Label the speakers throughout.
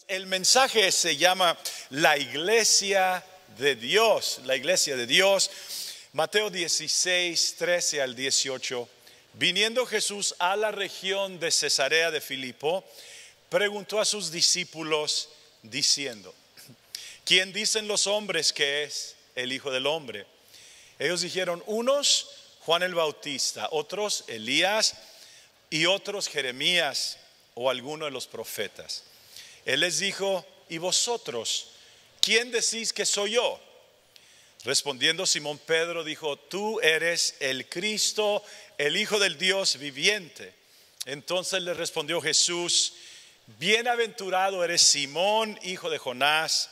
Speaker 1: El mensaje se llama la iglesia de Dios, la iglesia de Dios. Mateo 16, 13 al 18. Viniendo Jesús a la región de Cesarea de Filipo, preguntó a sus discípulos diciendo: ¿quién dicen los hombres que es el Hijo del Hombre? Ellos dijeron: unos Juan el Bautista, otros Elías y otros Jeremías o alguno de los profetas. Él les dijo: ¿y vosotros quién decís que soy yo? Respondiendo Simón Pedro dijo: tú eres el Cristo, el Hijo del Dios viviente. Entonces le respondió Jesús: bienaventurado eres Simón, hijo de Jonás,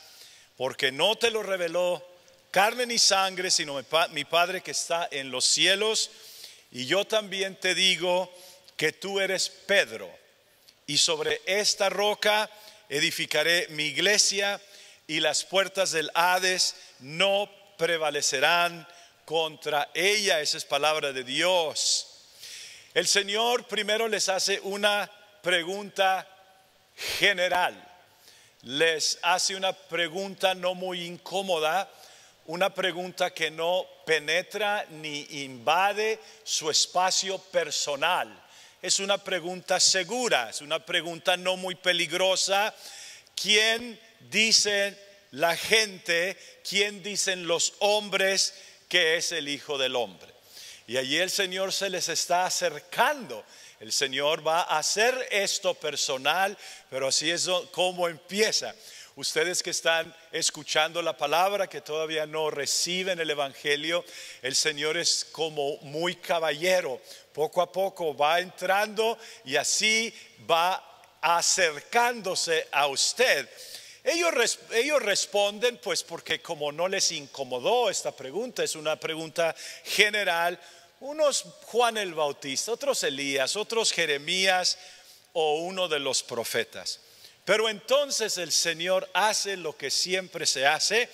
Speaker 1: porque no te lo reveló carne ni sangre, sino mi Padre que está en los cielos. Y yo también te digo que tú eres Pedro, y sobre esta roca edificaré mi iglesia, y las puertas del Hades no prevalecerán contra ella. Esa es palabra de Dios. El Señor primero les hace una pregunta general. Les hace una pregunta no muy incómoda, una pregunta que no penetra ni invade su espacio personal. Es una pregunta segura, es una pregunta no muy peligrosa. ¿Quién dice la gente, quién dicen los hombres que es el Hijo del Hombre? Y allí el Señor se les está acercando. El Señor va a hacer esto personal, pero así es como empieza. Ustedes que están escuchando la palabra, que todavía no reciben el Evangelio, el Señor es como muy caballero. Poco a poco va entrando y así va acercándose a usted. Ellos responden pues porque como no les incomodó esta pregunta, es una pregunta general. Unos Juan el Bautista, otros Elías, otros Jeremías o uno de los profetas. Pero entonces el Señor hace lo que siempre se hace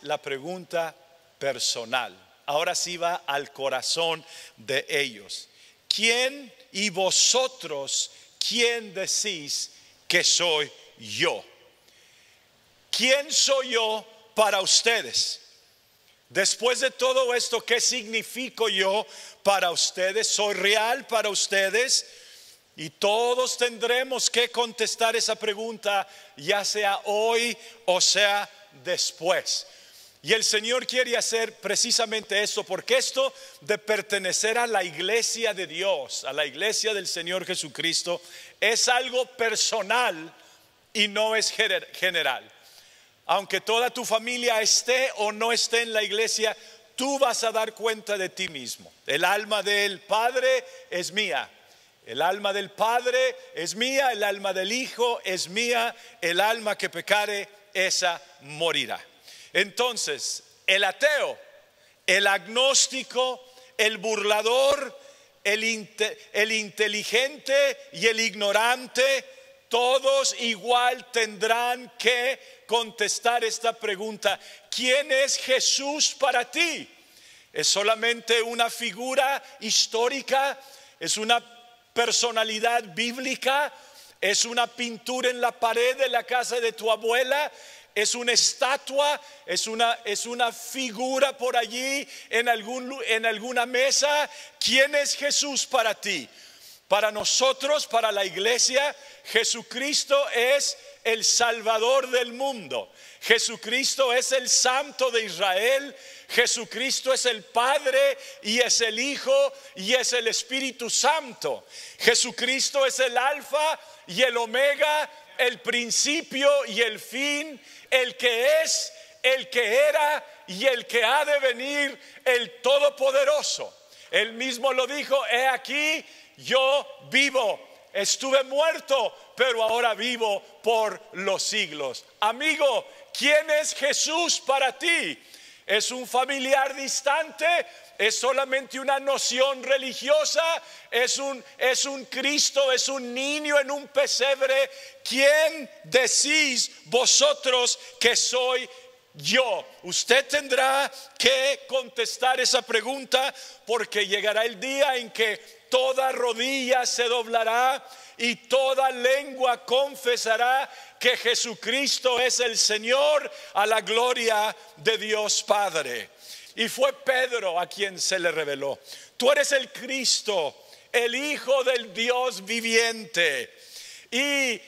Speaker 1: la pregunta personal. Ahora sí va al corazón de ellos. ¿Quién y vosotros, quién decís que soy yo? ¿Quién soy yo para ustedes? Después de todo esto, ¿qué significo yo para ustedes? ¿Soy real para ustedes? Y todos tendremos que contestar esa pregunta, ya sea hoy o sea después. Y el Señor quiere hacer precisamente esto, porque esto de pertenecer a la iglesia de Dios, a la iglesia del Señor Jesucristo, es algo personal y no es general. Aunque toda tu familia esté o no esté en la iglesia, tú vas a dar cuenta de ti mismo. El alma del Padre es mía. El alma del Padre es mía, el alma del Hijo es mía, el alma que pecare, esa morirá. Entonces, el ateo, el agnóstico, el burlador, el inteligente y el ignorante, todos igual tendrán que contestar esta pregunta: ¿quién es Jesús para ti? ¿Es solamente una figura histórica? ¿Es una personalidad bíblica? ¿Es una pintura en la pared de la casa de tu abuela? ¿Es una estatua? ¿Es una figura por allí en alguna mesa? ¿Quién es Jesús para ti? Para nosotros, para la iglesia, Jesucristo es el Salvador del mundo. Jesucristo es el Santo de Israel. Jesucristo es el Padre y es el Hijo y es el Espíritu Santo. Jesucristo es el Alfa y el Omega, el principio y el fin, el que es, el que era y el que ha de venir, el Todopoderoso. Él mismo lo dijo: he aquí, yo vivo, estuve muerto, pero ahora vivo por los siglos. Amigo, ¿quién es Jesús para ti? ¿Es un familiar distante? ¿Es solamente una noción religiosa? ¿Es un Cristo? ¿Es un niño en un pesebre? ¿Quién decís vosotros que soy yo? Usted tendrá que contestar esa pregunta, porque llegará el día en que toda rodilla se doblará y toda lengua confesará que Jesucristo es el Señor, a la gloria de Dios Padre. Y fue Pedro a quien se le reveló: tú eres el Cristo, el Hijo del Dios viviente. Y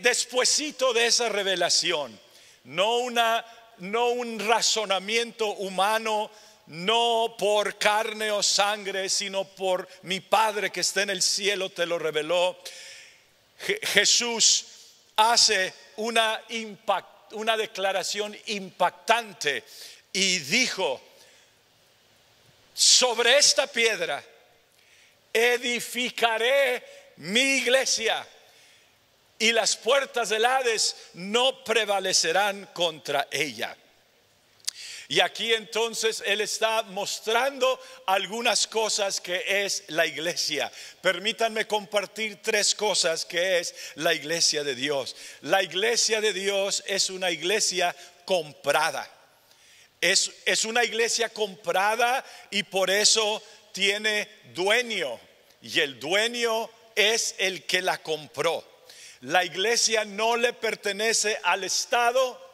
Speaker 1: despuesito de esa revelación, no un razonamiento humano, no por carne o sangre, sino por mi Padre que está en el cielo te lo reveló. Jesús hace una declaración impactante y dijo: sobre esta piedra edificaré mi iglesia, y las puertas del Hades no prevalecerán contra ella. Y aquí entonces Él está mostrando algunas cosas que es la iglesia. Permítanme compartir 3 cosas que es la iglesia de Dios. La iglesia de Dios es una iglesia comprada. Es una iglesia comprada y por eso tiene dueño. Y el dueño es el que la compró. La iglesia no le pertenece al Estado.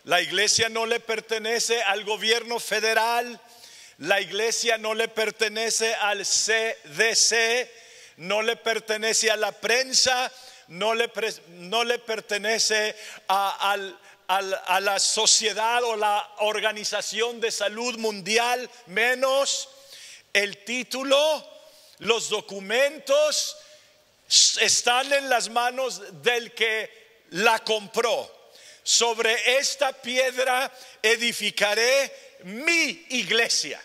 Speaker 1: La iglesia no le pertenece al gobierno federal. La iglesia no le pertenece al CDC. No le pertenece a la prensa. No le pertenece a la sociedad o la Organización de Salud Mundial. Menos el título, los documentos están en las manos del que la compró. Sobre esta piedra edificaré mi iglesia.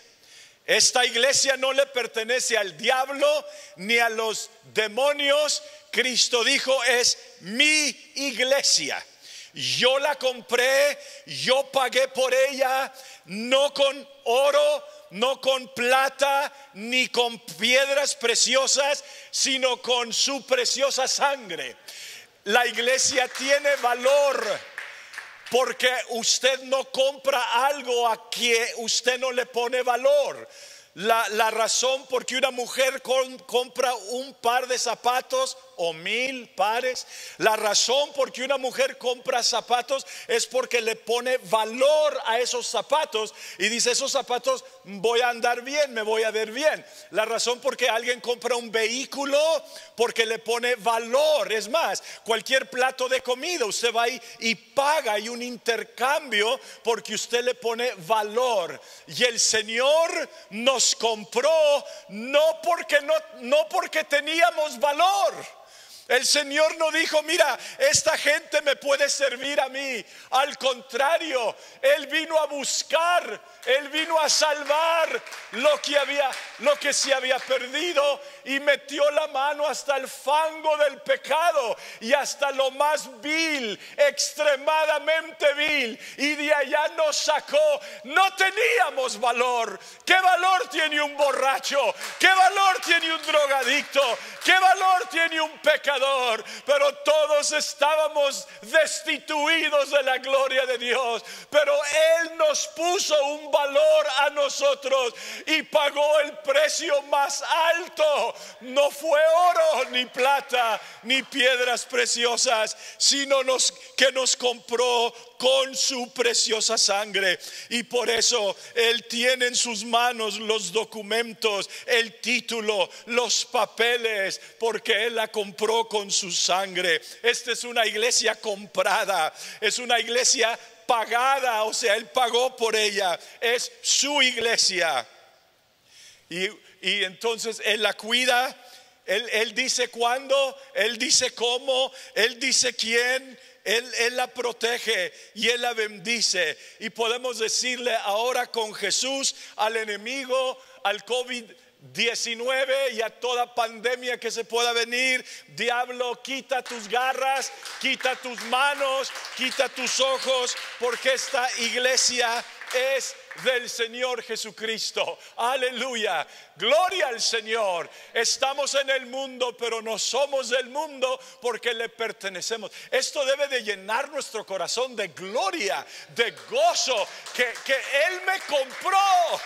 Speaker 1: Esta iglesia no le pertenece al diablo ni a los demonios. Cristo dijo: es mi iglesia. Yo la compré, yo pagué por ella, no con oro, no con plata, ni con piedras preciosas, sino con su preciosa sangre. La iglesia tiene valor, porque usted no compra algo a que usted no le pone valor. La razón por que una mujer compra un par de zapatos o 1000 pares, la razón por que una mujer compra zapatos es porque le pone valor a esos zapatos y dice: esos zapatos voy a andar bien, me voy a ver bien. La razón por que alguien compra un vehículo, porque le pone valor. Es más, cualquier plato de comida usted va ahí y paga, hay un intercambio porque usted le pone valor. Y el Señor nos compró no porque teníamos valor. El Señor no dijo: mira, esta gente me puede servir a mí. Al contrario, Él vino a buscar, Él vino a salvar lo que se había perdido, y metió la mano hasta el fango del pecado y hasta lo más vil, extremadamente vil, y de allá nos sacó. No teníamos valor. ¿Qué valor tiene un borracho? ¿Qué valor tiene un drogadicto? ¿Qué valor tiene un pecador? Pero todos estábamos destituidos de la gloria de Dios. Pero Él nos puso un valor a nosotros y pagó el precio más alto. No fue oro, ni plata, ni piedras preciosas, sino que nos compró con su preciosa sangre. Y por eso Él tiene en sus manos los documentos, el título, los papeles, porque Él la compró con su sangre. Esta es una iglesia comprada, es una iglesia pagada, o sea, Él pagó por ella, es su iglesia. Y entonces Él la cuida. Él dice cuándo, Él dice cómo, Él dice quién. Él la protege y Él la bendice. Y podemos decirle ahora con Jesús al enemigo, al COVID-19 y a toda pandemia que se pueda venir: diablo, quita tus garras, quita tus manos, quita tus ojos, porque esta iglesia es del Señor Jesucristo. Aleluya, gloria al Señor. Estamos en el mundo, pero no somos del mundo porque le pertenecemos. Esto debe de llenar nuestro corazón de gloria, de gozo, que Él me compró.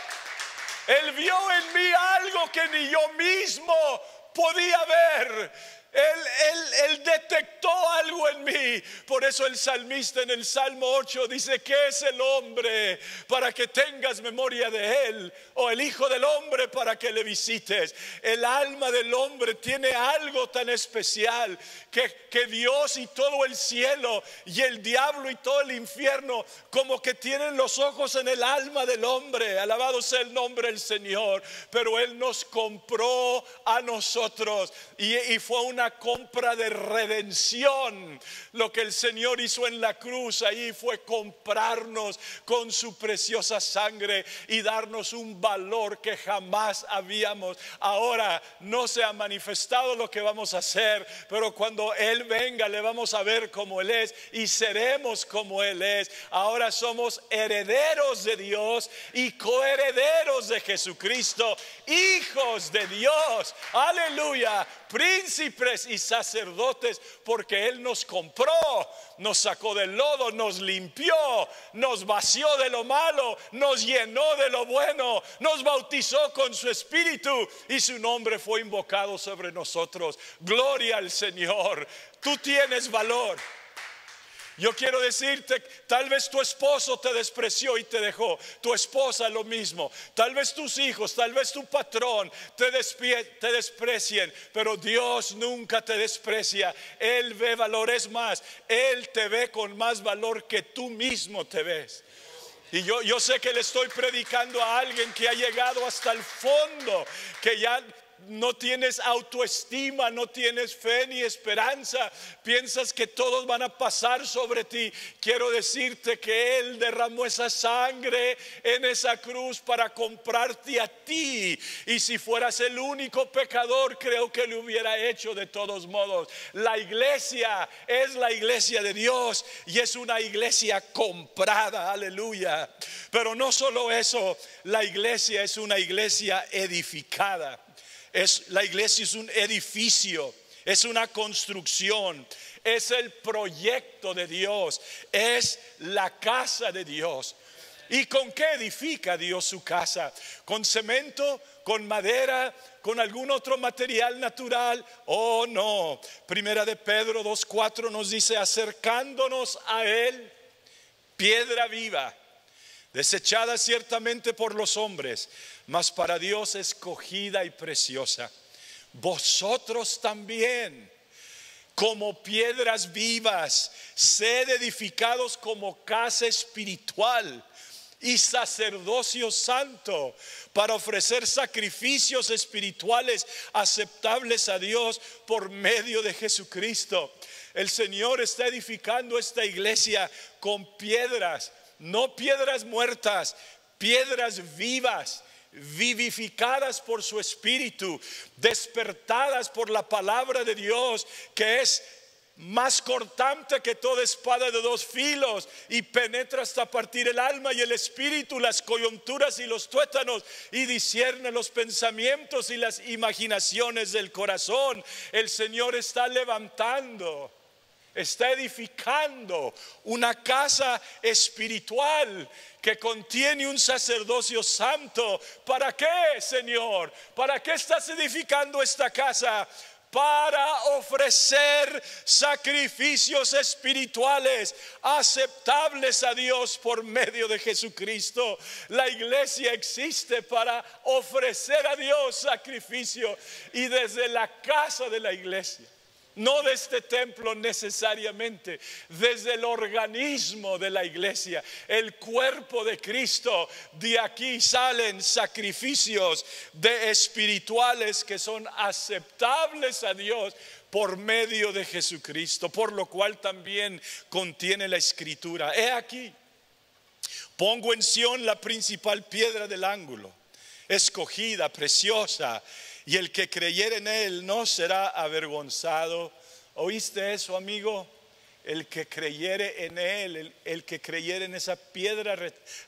Speaker 1: Él vio en mí algo que ni yo mismo podía ver. Él detectó algo en mí. Por eso el salmista en el Salmo 8 dice: ¿qué es el hombre para que tengas memoria de él? O el hijo del hombre para que le visites. El alma del hombre tiene algo tan especial que Dios y todo el cielo y el diablo y todo el infierno como que tienen los ojos en el alma del hombre. Alabado sea el nombre del Señor. Pero Él nos compró a nosotros y fue una compra de redención. Lo que el Señor hizo en la cruz ahí fue comprarnos con su preciosa sangre y darnos un valor que jamás habíamos. Ahora no se ha manifestado lo que vamos a hacer, pero cuando Él venga le vamos a ver como Él es y seremos como Él es. Ahora somos herederos de Dios y coherederos de Jesucristo, hijos de Dios, aleluya, príncipes y sacerdotes, porque Él nos compró, nos sacó del lodo, nos limpió, nos vació de lo malo, nos llenó de lo bueno, nos bautizó con su espíritu y su nombre fue invocado sobre nosotros. Gloria al Señor. Tú tienes valor. Yo quiero decirte, tal vez tu esposo te despreció y te dejó, tu esposa lo mismo, tal vez tus hijos, tal vez tu patrón te desprecien, pero Dios nunca te desprecia. Él ve valores más, Él te ve con más valor que tú mismo te ves. Y yo sé que le estoy predicando a alguien que ha llegado hasta el fondo, que ya no tienes autoestima, no tienes fe ni esperanza, piensas que todos van a pasar sobre ti. Quiero decirte que Él derramó esa sangre en esa cruz para comprarte a ti, y si fueras el único pecador, creo que lo hubiera hecho de todos modos. La iglesia es la iglesia de Dios y es una iglesia comprada, aleluya. Pero no solo eso, la iglesia es una iglesia edificada. La iglesia es un edificio, es una construcción, es el proyecto de Dios, es la casa de Dios. ¿Y con qué edifica Dios su casa? ¿Con cemento? ¿Con madera? ¿Con algún otro material natural? Oh, no. Primera de Pedro 2:4 nos dice: acercándonos a Él, piedra viva, desechada ciertamente por los hombres, mas para Dios escogida y preciosa. Vosotros también, como piedras vivas, sed edificados como casa espiritual y sacerdocio santo, para ofrecer sacrificios espirituales aceptables a Dios por medio de Jesucristo. El Señor está edificando esta iglesia con piedras, no piedras muertas, piedras vivas, vivificadas por su espíritu, despertadas por la palabra de Dios, que es más cortante que toda espada de dos filos y penetra hasta partir el alma y el espíritu, las coyunturas y los tuétanos, y discierne los pensamientos y las imaginaciones del corazón. El Señor está levantando, está edificando una casa espiritual que contiene un sacerdocio santo. ¿Para qué, Señor? ¿Para qué estás edificando esta casa? Para ofrecer sacrificios espirituales aceptables a Dios por medio de Jesucristo. La iglesia existe para ofrecer a Dios sacrificio, y desde la casa de la iglesia, no de este templo necesariamente, desde el organismo de la iglesia, el cuerpo de Cristo, de aquí salen sacrificios espirituales que son aceptables a Dios por medio de Jesucristo, por lo cual también contiene la escritura: he aquí, pongo en Sión la principal piedra del ángulo, escogida, preciosa, y el que creyere en Él no será avergonzado. ¿Oíste eso, amigo? El que creyere en Él, el que creyere en esa piedra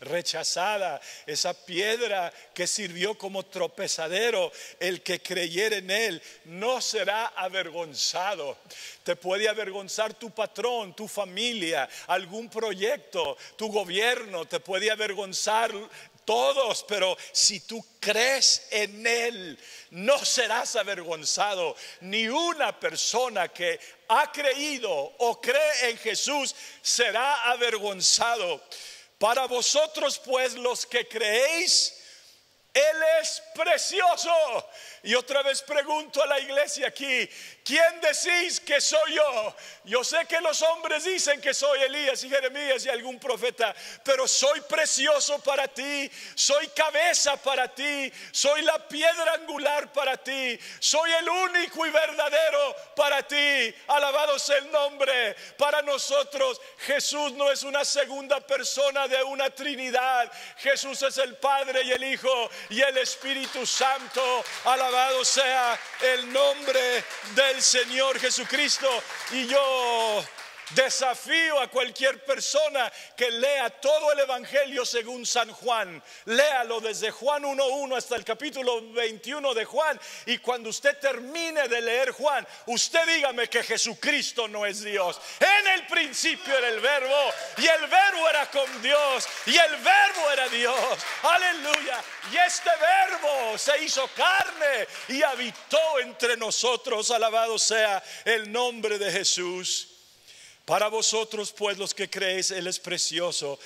Speaker 1: rechazada, esa piedra que sirvió como tropezadero, el que creyere en Él no será avergonzado. Te puede avergonzar tu patrón, tu familia, algún proyecto, tu gobierno, te puede avergonzar todos, pero si tú crees en Él, no serás avergonzado. Ni una persona que ha creído o cree en Jesús será avergonzado. Para vosotros pues los que creéis, Él es precioso. Y otra vez pregunto a la iglesia aquí, ¿quién decís que soy yo? Yo sé que los hombres dicen que soy Elías y Jeremías y algún profeta, pero soy precioso para ti, soy cabeza para ti, soy la piedra angular para ti, soy el único y verdadero para ti. Alabado sea el nombre. Para nosotros Jesús no es una segunda persona de una Trinidad. Jesús es el Padre y el Hijo y el Espíritu Santo. Alabado sea el nombre del Señor Jesucristo. Y yo desafío a cualquier persona que lea todo el Evangelio según San Juan. Léalo desde Juan 1:1 hasta el capítulo 21 de Juan. Y cuando usted termine de leer Juan, usted dígame que Jesucristo no es Dios. En el principio era el Verbo, y el Verbo era con Dios, y el Verbo era Dios. Aleluya. Y este Verbo se hizo carne y habitó entre nosotros. Alabado sea el nombre de Jesús. Para vosotros pues los que creéis, Él es precioso.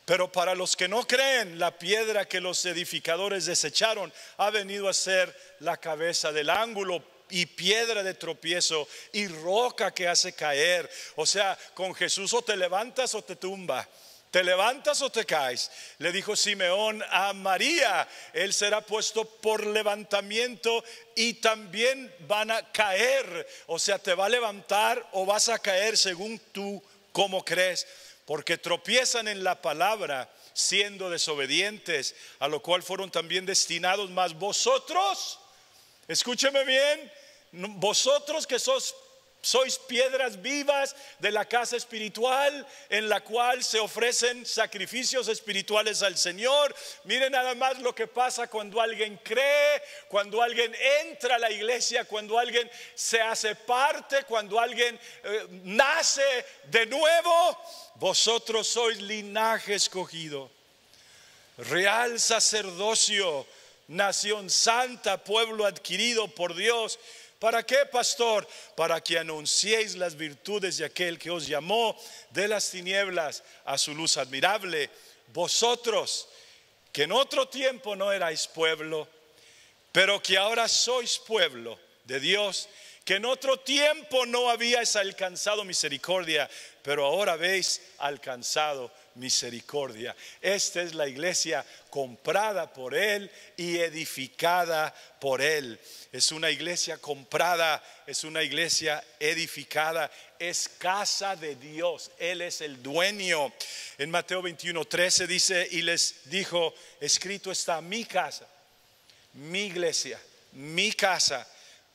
Speaker 1: Pero para los que no creen, la piedra que los edificadores desecharon ha venido a ser la cabeza del ángulo, y piedra de tropiezo, y roca que hace caer. O sea, con Jesús o te levantas o te tumba, te levantas o te caes. Le dijo Simeón a María, Él será puesto por levantamiento y también van a caer. O sea, te va a levantar o vas a caer según tú como crees, porque tropiezan en la palabra siendo desobedientes, a lo cual fueron también destinados. Mas vosotros, escúcheme bien, vosotros que sois piedras vivas de la casa espiritual, en la cual se ofrecen sacrificios espirituales al Señor. Miren nada más lo que pasa cuando alguien cree, cuando alguien entra a la iglesia, cuando alguien se hace parte, cuando alguien nace de nuevo. Vosotros sois linaje escogido, real sacerdocio, nación santa, pueblo adquirido por Dios. ¿Para qué, pastor? Para que anunciéis las virtudes de aquel que os llamó de las tinieblas a su luz admirable. Vosotros que en otro tiempo no erais pueblo, pero que ahora sois pueblo de Dios, que en otro tiempo no habíais alcanzado misericordia, pero ahora habéis alcanzado misericordia. Esta es la iglesia comprada por Él y edificada por Él. Es una iglesia comprada, es una iglesia edificada, es casa de Dios. Él es el dueño. En Mateo 21:13 dice, y les dijo, escrito está: mi casa, mi iglesia, mi casa,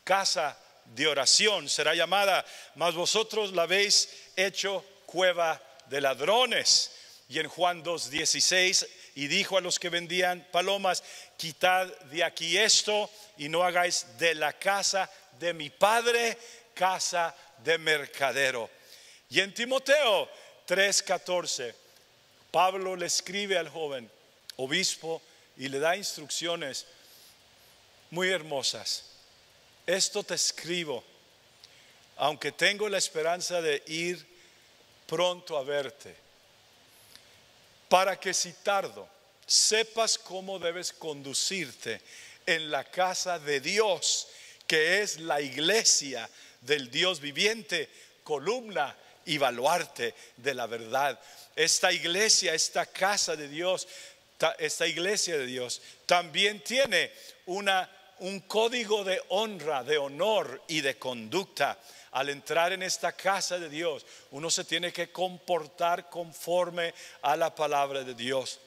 Speaker 1: casa de oración será llamada, mas vosotros la habéis hecho cueva de ladrones. Y en Juan 2:16, y dijo a los que vendían palomas: quitad de aquí esto, y no hagáis de la casa de mi padre casa de mercadero. Y en Timoteo 3:14, Pablo le escribe al joven obispo y le da instrucciones muy hermosas. Esto te escribo, aunque tengo la esperanza de ir pronto a verte, para que si tardo, sepas cómo debes conducirte en la casa de Dios, que es la iglesia del Dios viviente, columna y baluarte de la verdad. Esta iglesia, esta casa de Dios, esta iglesia de Dios también tiene un código de honra, de honor y de conducta. Al entrar en esta casa de Dios, uno se tiene que comportar conforme a la palabra de Dios.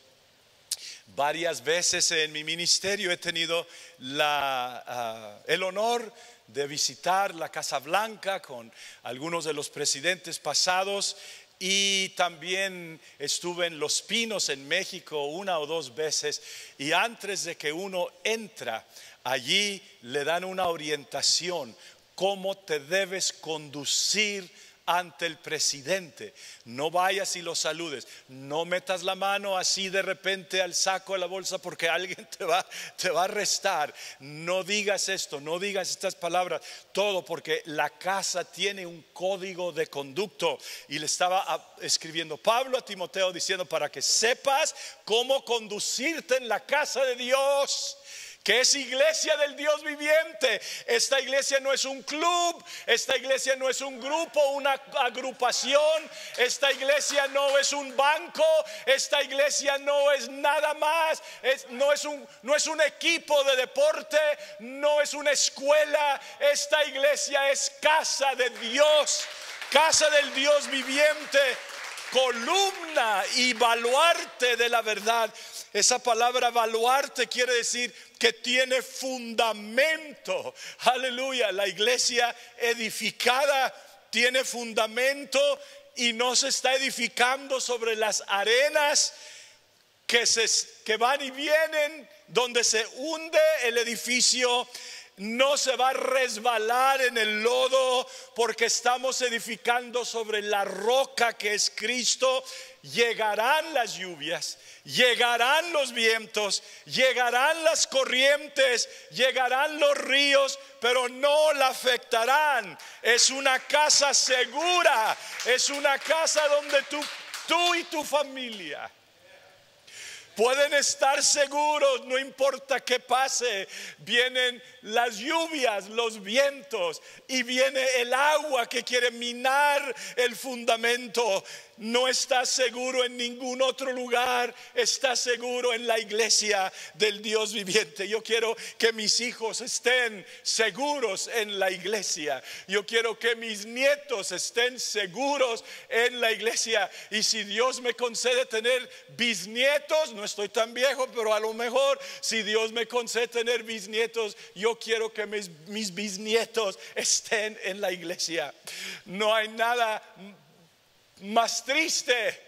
Speaker 1: Varias veces en mi ministerio he tenido el honor de visitar la Casa Blanca con algunos de los presidentes pasados, y también estuve en Los Pinos en México 1 o 2 veces. Y antes de que uno entra allí, le dan una orientación: cómo te debes conducir ante el presidente, no vayas y lo saludes, no metas la mano así de repente al saco de la bolsa porque alguien te va a arrestar, no digas esto, no digas estas palabras, todo porque la casa tiene un código de conducto. Y le estaba escribiendo Pablo a Timoteo diciendo para que sepas cómo conducirte en la casa de Dios, que es iglesia del Dios viviente. Esta iglesia no es un club, esta iglesia no es un grupo, una agrupación, esta iglesia no es un banco, esta iglesia no es nada más, no es un equipo de deporte, no es una escuela. Esta iglesia es casa de Dios, casa del Dios viviente, columna y baluarte de la verdad. Esa palabra baluarte quiere decir que tiene fundamento. Aleluya. La iglesia edificada tiene fundamento y no se está edificando sobre las arenas que van y vienen, donde se hunde el edificio. No se va a resbalar en el lodo porque estamos edificando sobre la roca que es Cristo. Llegarán las lluvias, llegarán los vientos, llegarán las corrientes, llegarán los ríos, pero no la afectarán. Es una casa segura, es una casa donde tú y tu familia pueden estar seguros, no importa qué pase. Vienen las lluvias, los vientos y viene el agua que quiere minar el fundamento. No estás seguro en ningún otro lugar, estás seguro en la iglesia del Dios viviente. Yo quiero que mis hijos estén seguros en la iglesia. Yo quiero que mis nietos estén seguros en la iglesia. Y si Dios me concede tener bisnietos, no estoy tan viejo, pero a lo mejor si Dios me concede tener bisnietos, yo quiero que mis bisnietos estén en la iglesia. No hay nada más triste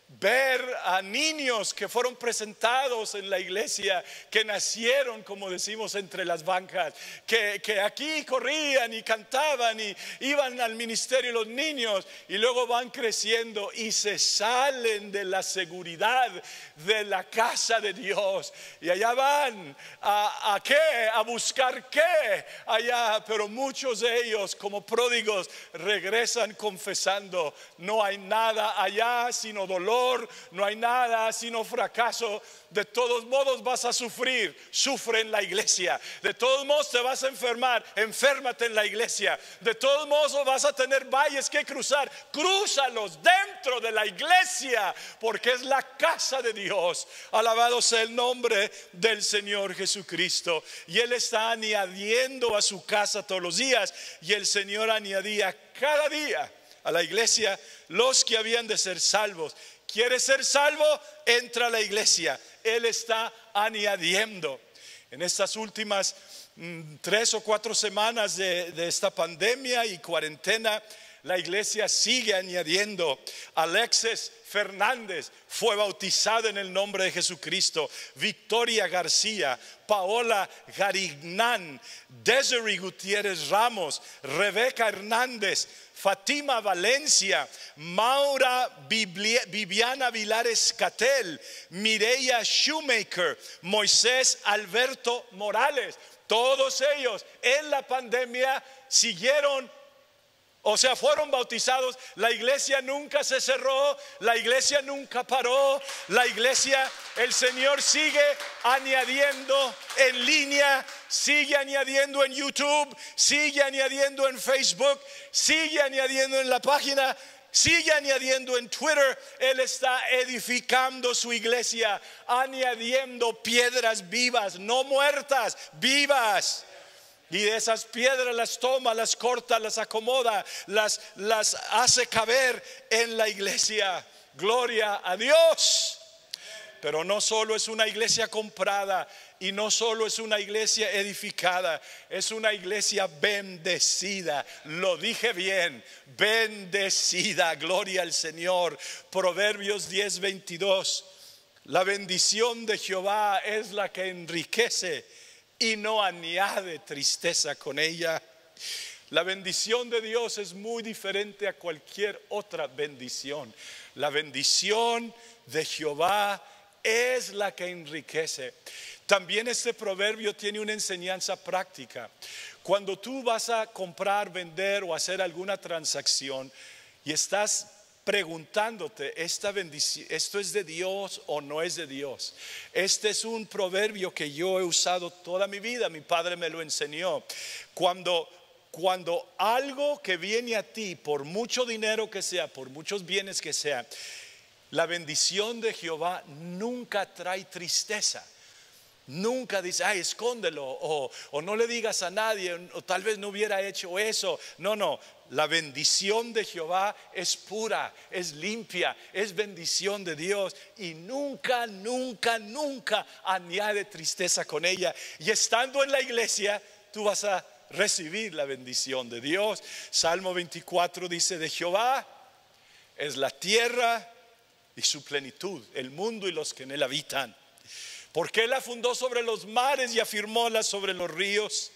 Speaker 1: ver a niños que fueron presentados en la iglesia, que nacieron, como decimos, entre las bancas, que aquí corrían y cantaban y iban al ministerio los niños, y luego van creciendo y se salen de la seguridad de la casa de Dios y allá van a qué, a buscar qué allá. Pero muchos de ellos, como pródigos, regresan confesando: no hay nada allá sino dolor, no hay nada sino fracaso. De todos modos vas a sufrir, sufre en la iglesia. De todos modos te vas a enfermar, enférmate en la iglesia. De todos modos vas a tener valles que cruzar, crúzalos dentro de la iglesia, porque es la casa de Dios. Alabado sea el nombre del Señor Jesucristo. Y Él está añadiendo a su casa todos los días, y el Señor añadía cada día a la iglesia los que habían de ser salvos. ¿Quieres ser salvo? Entra a la iglesia. Él está añadiendo. En estas últimas 3 o 4 semanas de esta pandemia y cuarentena, la iglesia sigue añadiendo. Alexis Fernández fue bautizado en el nombre de Jesucristo. Victoria García, Paola Garignán, Desiree Gutiérrez Ramos, Rebeca Hernández, Fátima Valencia, Maura Viviana Vilares Catel, Mireya Shoemaker, Moisés Alberto Morales. Todos ellos en la pandemia siguieron, fueron bautizados. La iglesia nunca se cerró, la iglesia nunca paró. La iglesia, el Señor sigue añadiendo en línea, sigue añadiendo en YouTube, sigue añadiendo en Facebook, sigue añadiendo en la página, sigue añadiendo en Twitter. Él está edificando su iglesia, añadiendo piedras vivas, no muertas, vivas. Y de esas piedras las toma, las corta, las acomoda, las hace caber en la iglesia. Gloria a Dios. Pero no solo es una iglesia comprada y no solo es una iglesia edificada, es una iglesia bendecida. Lo dije bien, bendecida. Gloria al Señor. Proverbios 10:22. La bendición de Jehová es la que enriquece y no añade tristeza con ella. La bendición de Dios es muy diferente a cualquier otra bendición. La bendición de Jehová es la que enriquece. También este proverbio tiene una enseñanza práctica. Cuando tú vas a comprar, vender o hacer alguna transacción y estás preguntándote, ¿esta bendición, esto es de Dios o no es de Dios? Este es un proverbio que yo he usado toda mi vida. Mi padre me lo enseñó. Cuando algo que viene a ti, por mucho dinero que sea, por muchos bienes que sea, la bendición de Jehová nunca trae tristeza. Nunca dice, ay, escóndelo, o no le digas a nadie, o tal vez no hubiera hecho eso. No, la bendición de Jehová es pura, es limpia, es bendición de Dios, y nunca añade tristeza con ella. Y estando en la iglesia, tú vas a recibir la bendición de Dios. Salmo 24 dice, de Jehová es la tierra y su plenitud, el mundo y los que en él habitan. Porque él la fundó sobre los mares y afirmóla sobre los ríos.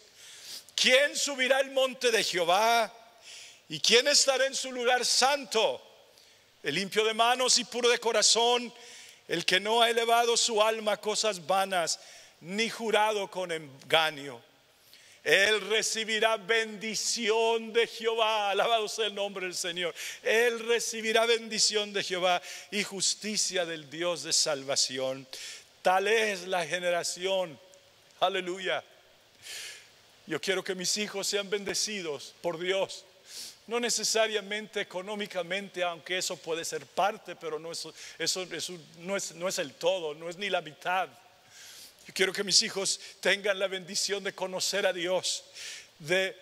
Speaker 1: ¿Quién subirá al monte de Jehová? ¿Y quién estará en su lugar santo? El limpio de manos y puro de corazón, el que no ha elevado su alma a cosas vanas, ni jurado con engaño. Él recibirá bendición de Jehová. Alabado sea el nombre del Señor. Él recibirá bendición de Jehová y justicia del Dios de salvación. Tal es la generación. Aleluya. Yo quiero que mis hijos sean bendecidos por Dios. No necesariamente económicamente, aunque eso puede ser parte, pero no es el todo, no es ni la mitad. Yo quiero que mis hijos tengan la bendición de conocer a Dios, de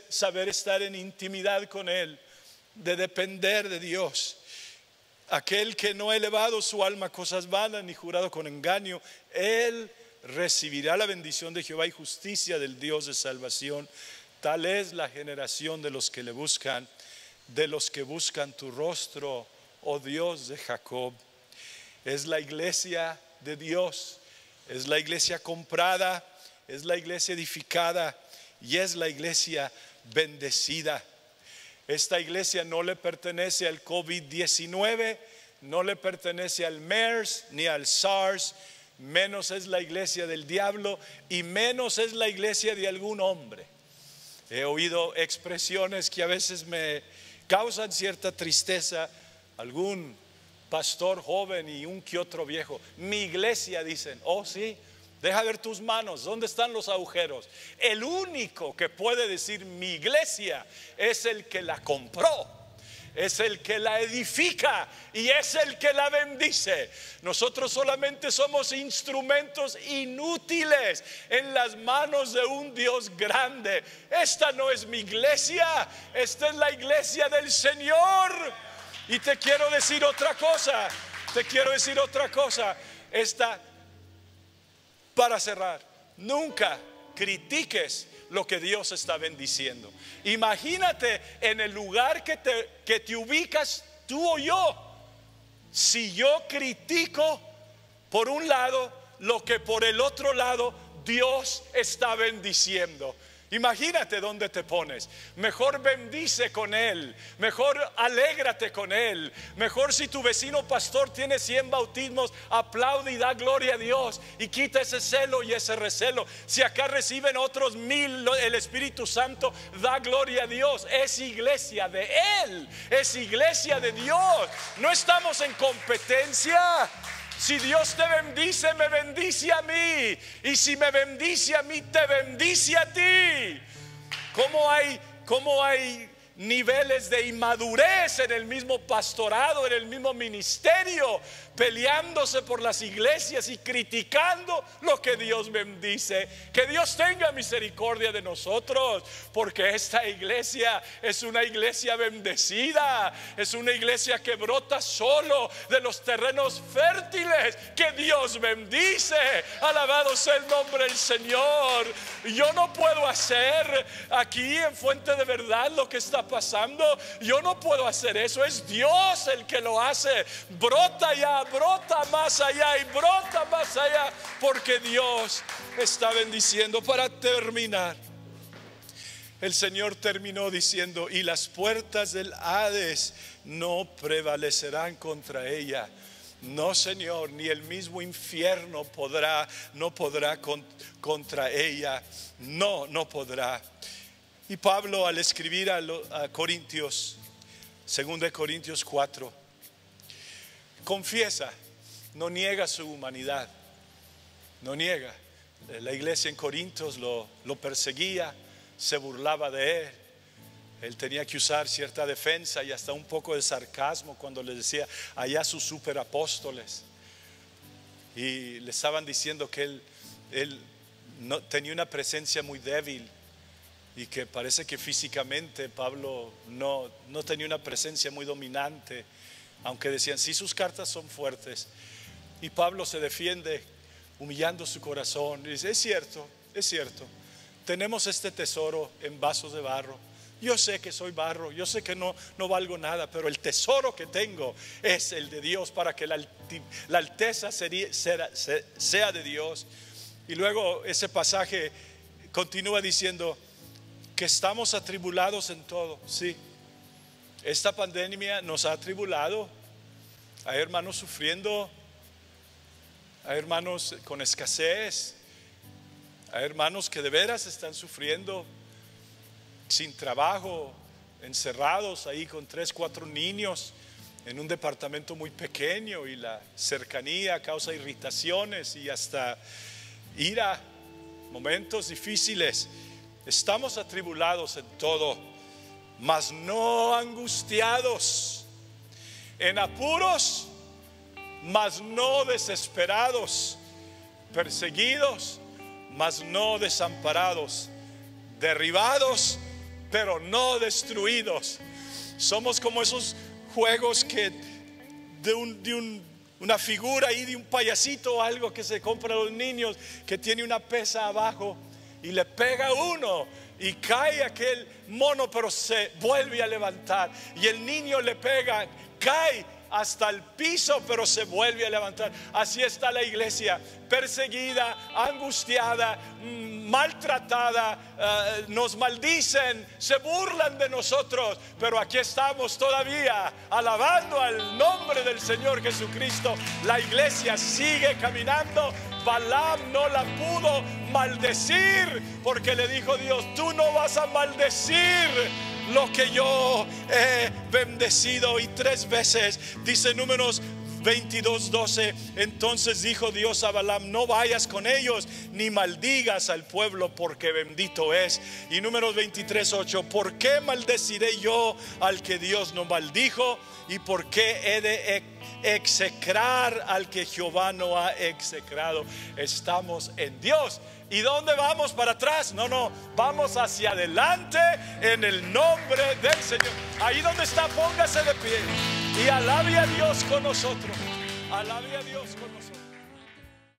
Speaker 1: saber estar en intimidad con Él, de depender de Dios. Aquel que no ha elevado su alma a cosas vanas ni jurado con engaño, él recibirá la bendición de Jehová y justicia del Dios de salvación. Tal es la generación de los que le buscan, de los que buscan tu rostro, oh Dios de Jacob. Es la iglesia de Dios, es la iglesia comprada, es la iglesia edificada y es la iglesia bendecida. Esta iglesia no le pertenece al COVID-19, no le pertenece al MERS ni al SARS, menos es la iglesia del diablo y menos es la iglesia de algún hombre. He oído expresiones que a veces me causan cierta tristeza. Algún pastor joven y un que otro viejo, mi iglesia, dicen, oh sí. Deja ver tus manos, ¿dónde están los agujeros? El único que puede decir mi iglesia es el que la compró, es el que la edifica y es el que la bendice. Nosotros solamente somos instrumentos inútiles en las manos de un Dios grande. Esta no es mi iglesia, esta es la iglesia del Señor. Y te quiero decir otra cosa, para cerrar, nunca critiques lo que Dios está bendiciendo. Imagínate en el lugar que te ubicas tú o yo. Si yo critico por un lado lo que por el otro lado Dios está bendiciendo, imagínate dónde te pones. Mejor bendice con él, mejor alégrate con él, mejor si tu vecino pastor tiene 100 bautismos, aplaude y da gloria a Dios y quita ese celo y ese recelo. Si acá reciben otros 1000 el Espíritu Santo, da gloria a Dios. Es iglesia de él, es iglesia de Dios. No estamos en competencia. Si Dios te bendice, me bendice a mí. Y si me bendice a mí, te bendice a ti. ¿Cómo hay niveles de inmadurez en el mismo pastorado, en el mismo ministerio, peleándose por las iglesias y criticando lo que Dios bendice? Que Dios tenga misericordia de nosotros, porque esta iglesia es una iglesia bendecida, es una iglesia que brota solo de los terrenos fértiles que Dios bendice. Alabado sea el nombre del Señor. Yo no puedo hacer aquí en Fuente de Verdad lo que está pasando. Yo no puedo hacer eso, es Dios el que lo hace. Brota ya, brota más allá y brota más allá, porque Dios está bendiciendo. Para terminar, el Señor terminó diciendo: y las puertas del Hades no prevalecerán contra ella. No, Señor, ni el mismo infierno no podrá contra ella. No podrá. Y Pablo, al escribir a Corintios, 2 Corintios 4, confiesa, no niega su humanidad, no niega. La iglesia en Corintios lo perseguía, se burlaba de él. Él tenía que usar cierta defensa y hasta un poco de sarcasmo cuando les decía allá sus superapóstoles. Y le estaban diciendo que él no, tenía una presencia muy débil, y que parece que físicamente Pablo no tenía una presencia muy dominante, aunque decían sí, sus cartas son fuertes. Y Pablo se defiende humillando su corazón y dice: es cierto, tenemos este tesoro en vasos de barro. Yo sé que soy barro, yo sé que no valgo nada, pero el tesoro que tengo es el de Dios, para que la alteza sea de Dios. Y luego ese pasaje continúa diciendo que estamos atribulados en todo. Sí, esta pandemia nos ha atribulado. Hay hermanos sufriendo, hay hermanos con escasez, hay hermanos que de veras están sufriendo, sin trabajo, encerrados ahí con 3, 4 niños en un departamento muy pequeño, y la cercanía causa irritaciones y hasta ira, momentos difíciles. Estamos atribulados en todo, mas no angustiados, en apuros, mas no desesperados, perseguidos, mas no desamparados, derribados, pero no destruidos. Somos como esos juegos que una figura ahí de un payasito o algo que se compra a los niños, que tiene una pesa abajo y le pega a uno y cae aquel mono, pero se vuelve a levantar, y el niño le pega, cae hasta el piso, pero se vuelve a levantar. Así está la iglesia, perseguida, angustiada, maltratada, nos maldicen, se burlan de nosotros, pero aquí estamos todavía alabando al nombre del Señor Jesucristo. La iglesia sigue caminando. Balaam no la pudo maldecir, porque le dijo Dios: tú no vas a maldecir lo que yo he bendecido. Y 3 veces dice Números 22:12: entonces dijo Dios a Balaam: no vayas con ellos ni maldigas al pueblo, porque bendito es. Y Números 23:8: ¿por qué maldeciré yo al que Dios no maldijo? ¿Y por qué he de execrar al que Jehová no ha execrado? Estamos en Dios. ¿Y dónde vamos? ¿Para atrás? No, vamos hacia adelante en el nombre del Señor. Ahí donde está, póngase de pie y alabe a Dios con nosotros. Alabe a Dios con nosotros.